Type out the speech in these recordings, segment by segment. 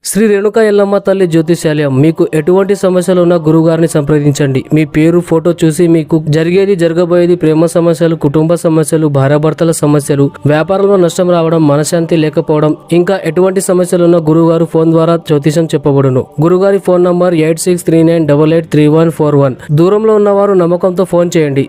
శ్రీ రేణుకా ఎల్లమ్మ తల్లి జ్యోతిష్యాలయం. మీకు ఎటువంటి సమస్యలు ఉన్నా గురుగారిని సంప్రదించండి. మీ పేరు, ఫోటో చూసి మీకు జరిగేది, జరగబోయేది, ప్రేమ సమస్యలు, కుటుంబ సమస్యలు, భార్యాభర్తల సమస్యలు, వ్యాపారంలో నష్టం రావడం, మనశ్శాంతి లేకపోవడం, ఇంకా ఎటువంటి సమస్యలున్నా గురుగారు ఫోన్ ద్వారా జ్యోతిషం చెప్పబడును. గురుగారి ఫోన్ నంబర్ 8639883141. దూరంలో ఉన్నవారు నమ్మకంతో ఫోన్ చేయండి.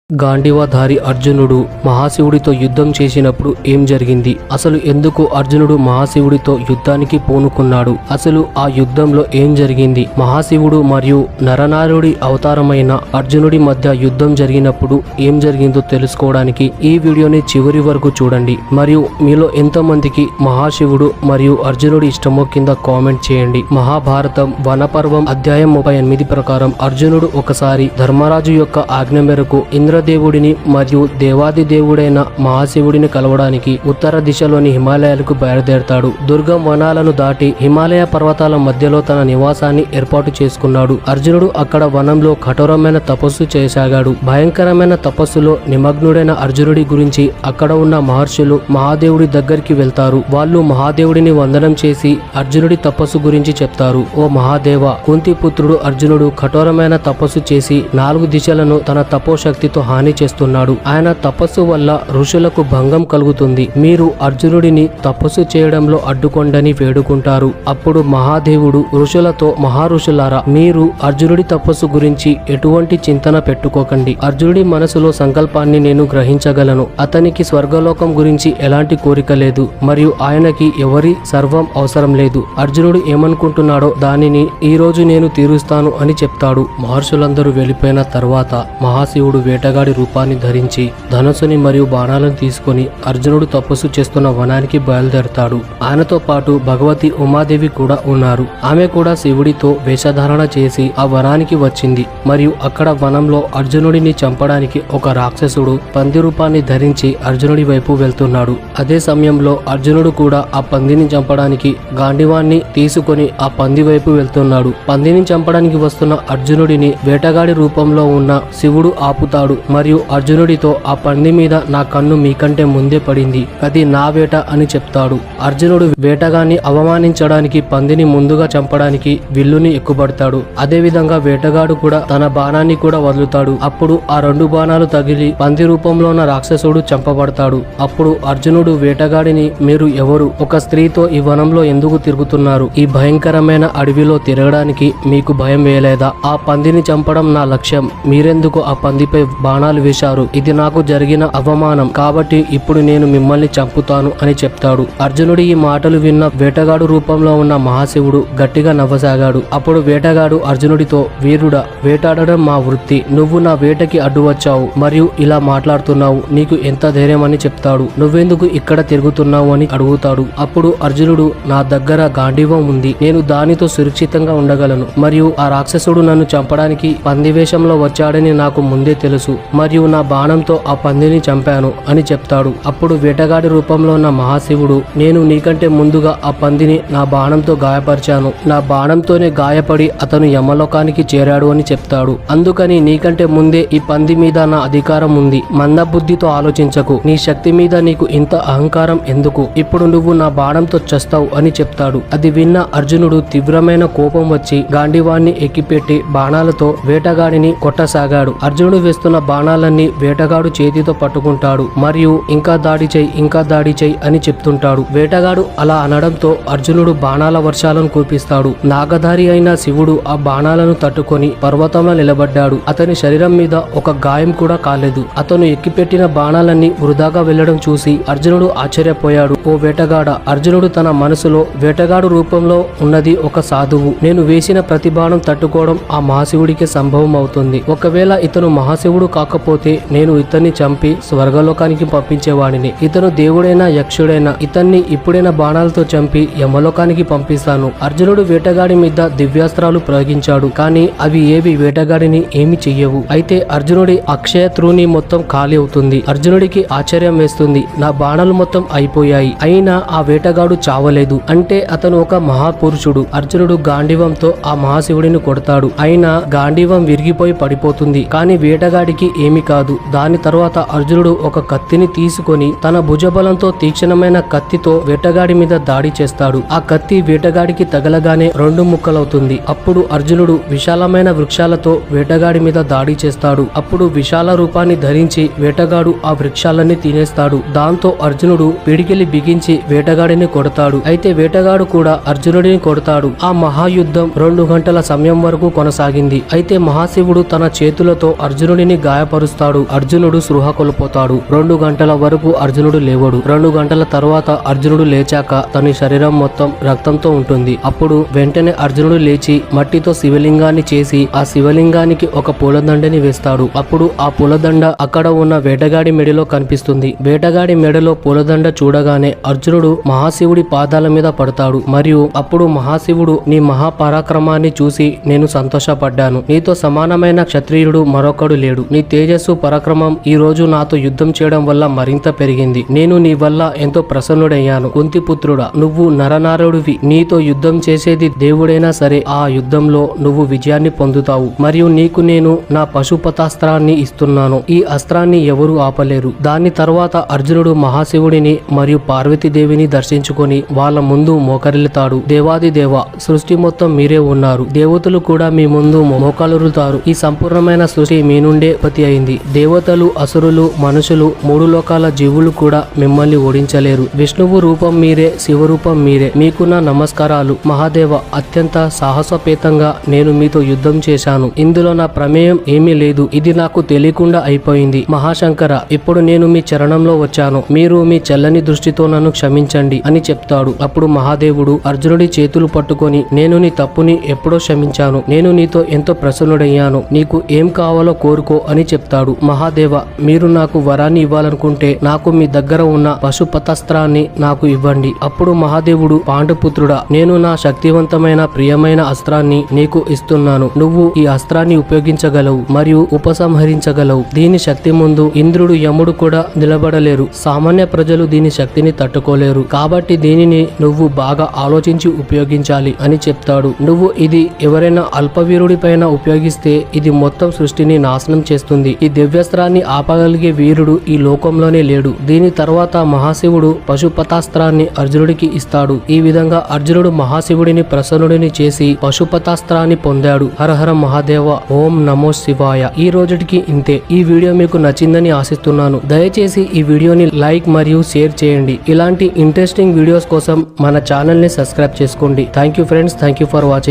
గాంధీవాధారి అర్జునుడు మహాశివుడితో యుద్ధం చేసినప్పుడు ఏం జరిగింది? అసలు ఎందుకు అర్జునుడు మహాశివుడితో యుద్ధానికి పూనుకున్నాడు? అసలు ఆ యుద్ధంలో ఏం జరిగింది? మహాశివుడు మరియు నరనారుడి అవతారమైన అర్జునుడి మధ్య యుద్ధం జరిగినప్పుడు ఏం జరిగిందో తెలుసుకోవడానికి ఈ వీడియోని చివరి వరకు చూడండి. మరియు మీలో ఎంతమందికి మహాశివుడు మరియు అర్జునుడి ఇష్టమో కింద కామెంట్ చేయండి. మహాభారతం వనపర్వం అధ్యాయం 38 ప్రకారం అర్జునుడు ఒకసారి ధర్మరాజు యొక్క ఆజ్ఞ మేరకు ఇంద్రదేవుడిని మరియు దేవాది దేవుడైన మహాశివుడిని కలవడానికి ఉత్తర దిశలోని హిమాలయాలకు బయలుదేరతాడు. దుర్గం వనాలను దాటి హిమాలయ పర్వతాల మధ్యలో తన నివాసాన్ని ఏర్పాటు చేసుకున్నాడు. అర్జునుడు అక్కడ వనంలో కఠోరమైన తపస్సు చేయసాగాడు. భయంకరమైన తపస్సులో నిమగ్నుడైన అర్జునుడి గురించి అక్కడ ఉన్న మహర్షులు మహాదేవుడి దగ్గరికి వెళ్తారు. వాళ్ళు మహాదేవుడిని వందనం చేసి అర్జునుడి తపస్సు గురించి చెప్తారు. ఓ మహాదేవ, కుంతి పుత్రుడు అర్జునుడు కఠోరమైన తపస్సు చేసి 4 దిశలను తన తపోశక్తితో హాని చేస్తున్నాడు. ఆయన తపస్సు వల్ల ఋషులకు భంగం కలుగుతుంది. మీరు అర్జునుడిని తపస్సు చేయడంలో అడ్డుకొండని వేడుకుంటారు. అప్పుడు మహాదేవుడు ఋషులతో, మహారుషులారా, మీరు అర్జునుడి తపస్సు గురించి ఎటువంటి చింతన పెట్టుకోకండి. అర్జునుడి మనసులో సంకల్పాన్ని నేను గ్రహించగలను. అతనికి స్వర్గలోకం గురించి ఎలాంటి కోరిక లేదు మరియు ఆయనకి ఎవరి సర్వం అవసరం లేదు. అర్జునుడు ఏమనుకుంటున్నాడో దానిని ఈ రోజు నేను తీరుస్తాను అని చెప్తాడు. మహర్షులందరూ వెళ్ళిపోయిన తర్వాత మహాశివుడు వేటగాడి రూపాన్ని ధరించి ధనుసుని మరియు బాణాలను తీసుకొని అర్జునుడు తపస్సు చేస్తున్న వనానికి బయలుదేరతాడు. ఆయనతో పాటు భగవతి ఉమాదేవి కూడా ఉన్నారు. ఆమె కూడా శివుడితో వేషధారణ చేసి ఆ వనానికి వచ్చింది మరియు అక్కడ వనంలో అర్జునుడిని చంపడానికి ఒక రాక్షసుడు పంది రూపాన్ని ధరించి అర్జునుడి వైపు వెళ్తున్నాడు. అదే సమయంలో అర్జునుడు కూడా ఆ పందిని చంపడానికి గాంధీవాన్ని తీసుకొని ఆ పంది వైపు వెళ్తున్నాడు. పందిని చంపడానికి వస్తున్న అర్జునుడిని వేటగాడి రూపంలో ఉన్న శివుడు ఆపుతాడు మరియు అర్జునుడితో, ఆ పంది మీద నా కన్ను మీకంటే ముందే పడింది, అది నా వేట అని చెప్తాడు. అర్జునుడు వేటగాన్ని అవమానించడానికి పందిని ముందుగా చంపడానికి విల్లుని ఎక్కుపడతాడు. అదే విధంగా వేటగాడు కూడా తన బాణాన్ని కూడా వదులుతాడు. అప్పుడు ఆ 2 బాణాలు తగిలి పంది రూపంలో ఉన్న రాక్షసుడు చంపబడతాడు. అప్పుడు అర్జునుడు వేటగాడిని, మీరు ఎవరు? ఒక స్త్రీతో ఈ వనంలో ఎందుకు తిరుగుతున్నారు? ఈ భయంకరమైన అడవిలో తిరగడానికి మీకు భయం వేయలేదా? ఆ పందిని చంపడం నా లక్ష్యం. మీరెందుకు ఆ పందిపై బాణాలు వేశారు? ఇది నాకు జరిగిన అవమానం కాబట్టి ఇప్పుడు నేను మిమ్మల్ని చంపుతాను అని చెప్తాడు. అర్జునుడి ఈ మాటలు విన్న వేటగాడు రూపంలో ఉన్న మహాశివుడు గట్టిగా నవ్వసాగాడు. అప్పుడు వేటగాడు అర్జునుడితో, వీరుడా, వేటాడడం మా వృత్తి. నువ్వు నా వేటకి అడ్డు వచ్చావు మరియు ఇలా మాట్లాడుతున్నావు. నీకు ఎంత ధైర్యం అని చెప్తాడు. నువ్వెందుకు ఇక్కడ తిరుగుతున్నావు అని అడుగుతాడు. అప్పుడు అర్జునుడు, నా దగ్గర గాంధీవం ఉంది. నేను దానితో సురక్షితంగా ఉండగలను మరియు ఆ రాక్షసుడు నన్ను చంపడానికి పంది వేషంలో వచ్చాడని నాకు ముందే తెలుసు మరియు నా బాణంతో ఆ పందిని చంపాను అని చెప్తాడు. అప్పుడు వేటగాడి రూపంలో ఉన్న మహాశివుడు, నేను నీకంటే ముందుగా ఆ పందిని నా బాణంతో గాయపరిచాను. నా బాణంతోనే గాయపడి అతను యమలోకానికి చేరాడు అని చెప్తాడు. అందుకని నీకంటే ముందే ఈ పంది మీద నా అధికారం ఉంది. మందబుద్ధితో ఆలోచించకు. నీ శక్తి మీద నీకు ఇంత అహంకారం ఎందుకు? ఇప్పుడు నువ్వు నా బాణంతో చస్తావు అని చెప్తాడు. అది విన్న అర్జునుడు తీవ్రమైన కోపం వచ్చి గాంధీవాన్ని ఎక్కిపెట్టి బాణాలతో వేటగాడిని కొట్టసాగాడు. అర్జునుడు వేస్తున్న బాణాలన్నీ వేటగాడు చేతితో పట్టుకుంటాడు మరియు ఇంకా దాడి చెయ్యి, ఇంకా దాడి చెయ్యి అని చెప్తుంటాడు. వేటగాడు అలా అనడంతో అర్జునుడు బాణాల వర్షాలను కురిపిస్తాడు. నాగధారి అయిన శివుడు ఆ బాణాలను తట్టుకొని పర్వతంలో నిలబడ్డాడు. అతని శరీరం మీద ఒక గాయం కూడా కాలేదు. అతను ఎక్కిపెట్టిన బాణాలన్నీ వృధాగా వెళ్లడం చూసి అర్జునుడు ఆశ్చర్యపోయాడు. ఓ వేటగాడ, అర్జునుడు తన మనసులో, వేటగాడు రూపంలో ఉన్నది ఒక సాధువు. నేను వేసిన ప్రతి బాణం తట్టుకోవడం ఆ మహాశివుడికి సంభవం అవుతుంది. ఒకవేళ ఇతను మహాశివుడు కాకపోతే నేను ఇతన్ని చంపి స్వర్గలోకానికి పంపించేవాడిని. ఇతను దేవుడైనా యక్షుడైనా ఇతన్ని ఇప్పుడైనా బాణాలతో చంపి యమలోకానికి పంపిస్తాను. అర్జునుడు వేటగాడి మీద దివ్యాస్త్రాలు ప్రయోగించాడు. కానీ అవి ఏవి వేటగాడిని ఏమి చెయ్యవు. అయితే అర్జునుడి అక్షయ త్రూని మొత్తం ఖాళీ అవుతుంది. అర్జునుడికి ఆశ్చర్యం వేస్తుంది. నా బాణాలు మొత్తం అయిపోయాయి, అయినా ఆ వేటగాడు చావలేదు. అంటే అతను ఒక మహాపురుషుడు. అర్జునుడు గాంధీవంతో ఆ మహాశివుడిని కొడతాడు. అయినా గాంధీవం విరిగిపోయి పడిపోతుంది. కానీ వేటగాడికి అర్జునుడికి ఏమీ కాదు. దాని తర్వాత అర్జునుడు ఒక కత్తిని తీసుకొని తన భుజబలంతో తీక్షణమైన కత్తితో వేటగాడి మీద దాడి చేస్తాడు. ఆ కత్తి వేటగాడికి తగలగానే రెండు ముక్కలవుతుంది. అప్పుడు అర్జునుడు విశాలమైన వృక్షాలతో వేటగాడి మీద దాడి చేస్తాడు. అప్పుడు విశాల రూపాన్ని ధరించి వేటగాడు ఆ వృక్షాలన్నీ తినేస్తాడు. దాంతో అర్జునుడు పిడికిలి బిగించి వేటగాడిని కొడతాడు. అయితే వేటగాడు కూడా అర్జునుడిని కొడతాడు. ఆ మహాయుద్ధం 2 గంటల సమయం వరకు కొనసాగింది. అయితే మహాశివుడు తన చేతులతో అర్జునుడిని గాయపరుస్తాడు. అర్జునుడు స్పృహ కోల్పోతాడు. 2 గంటల వరకు అర్జునుడు లేవడు. 2 గంటల తర్వాత అర్జునుడు లేచాక తన శరీరం మొత్తం రక్తంతో ఉంటుంది. అప్పుడు వెంటనే అర్జునుడు లేచి మట్టితో శివలింగాన్ని చేసి ఆ శివలింగానికి ఒక పూలదండని వేస్తాడు. అప్పుడు ఆ పూలదండ అక్కడ ఉన్న వేటగాడి మెడలో కనిపిస్తుంది. వేటగాడి మెడలో పూలదండ చూడగానే అర్జునుడు మహాశివుడి పాదాల మీద పడతాడు. మరియు అప్పుడు మహాశివుడు నీ మహాపరాక్రమాన్ని చూసి నేను సంతోషపడ్డాను. నీతో సమానమైన క్షత్రియుడు మరొకడు లేడు. నీ తేజస్సు పరాక్రమం ఈ రోజు నాతో యుద్ధం చేయడం వల్ల మరింత పెరిగింది. నేను నీ వల్ల ఎంతో ప్రసన్నుడయ్యాను. కుంతిపుత్రుడా, నువ్వు నరనారుడివి. నీతో యుద్ధం చేసేది దేవుడైనా సరే ఆ యుద్ధంలో నువ్వు విజయాన్ని పొందుతావు. మరియు నీకు నేను నా పశుపతాస్త్రాన్ని ఇస్తున్నాను. ఈ అస్త్రాన్ని ఎవరూ ఆపలేరు. దాని తర్వాత అర్జునుడు మహాశివుడిని మరియు పార్వతీదేవిని దర్శించుకొని వాళ్ళ ముందు మోకరిల్లుతాడు. దేవాది దేవ, సృష్టి మొత్తం మీరే ఉన్నారు. దేవతలు కూడా మీ ముందు మోకాలురుతారు. ఈ సంపూర్ణమైన సృష్టి మీ నుండే ఉత్పత్తి అయింది. దేవతలు, అసురులు, మనుషులు, 3 లోకాల జీవులు కూడా మిమ్మల్ని ఓడించలేరు. విష్ణువు రూపం మీరే, శివరూపం మీరే. మీకు నా నమస్కారాలు. మహాదేవ, అత్యంత సాహసోపేతంగా నేను మీతో యుద్ధం చేశాను. ఇందులో నా ప్రమేయం ఏమీ లేదు. ఇది నాకు తెలియకుండా అయిపోయింది. మహాశంకర, ఇప్పుడు నేను మీ చరణంలో వచ్చాను. మీరు మీ చల్లని దృష్టితో నన్ను క్షమించండి అని చెప్తాడు. అప్పుడు మహాదేవుడు అర్జునుడి చేతులు పట్టుకొని నేను నీ తప్పుని ఎప్పుడో క్షమించాను. నేను నీతో ఎంతో ప్రసన్నుడయ్యాను. నీకు ఏం కావాలో కోరుకో అని చెప్తాడు. మహాదేవ, మీరు నాకు వరాన్ని ఇవ్వాలనుకుంటే నాకు మీ దగ్గర ఉన్న పశుపతాస్త్రాన్ని నాకు ఇవ్వండి. అప్పుడు మహాదేవుడు, పాండుపుత్రుడా, నేను నా శక్తివంతమైన ప్రియమైన అస్త్రాన్ని నీకు ఇస్తున్నాను. నువ్వు ఈ అస్త్రాన్ని ఉపయోగించగలవు మరియు ఉపసంహరించగలవు. దీని శక్తి ముందు ఇంద్రుడు, యముడు కూడా నిలబడలేరు. సామాన్య ప్రజలు దీని శక్తిని తట్టుకోలేరు. కాబట్టి దీనిని నువ్వు బాగా ఆలోచించి ఉపయోగించాలి అని చెప్తాడు. నువ్వు ఇది ఎవరైనా అల్పవీరుడి పైన ఉపయోగిస్తే ఇది మొత్తం సృష్టిని నాశనం చేస్తుంది. ఈ దివ్యాస్త్రాన్ని ఆపగలిగే వీరుడు ఈ లోకంలోనే లేడు. దీని తర్వాత మహాశివుడు పశుపతాస్త్రాన్ని అర్జునుడికి ఇస్తాడు. ఈ విధంగా అర్జునుడు మహాశివుడిని ప్రసన్నుడిని చేసి పశుపతాస్త్రాన్ని పొందాడు. హరహర మహాదేవ, ఓం నమో శివాయ. ఈ రోజుటికి ఇంతే. ఈ వీడియో మీకు నచ్చిందని ఆశిస్తున్నాను. దయచేసి ఈ వీడియోని లైక్ మరియు షేర్ చేయండి. ఇలాంటి ఇంట్రెస్టింగ్ వీడియోస్ కోసం మన ఛానల్ ని సబ్స్క్రైబ్ చేసుకోండి. Thank you friends. Thank you for watching.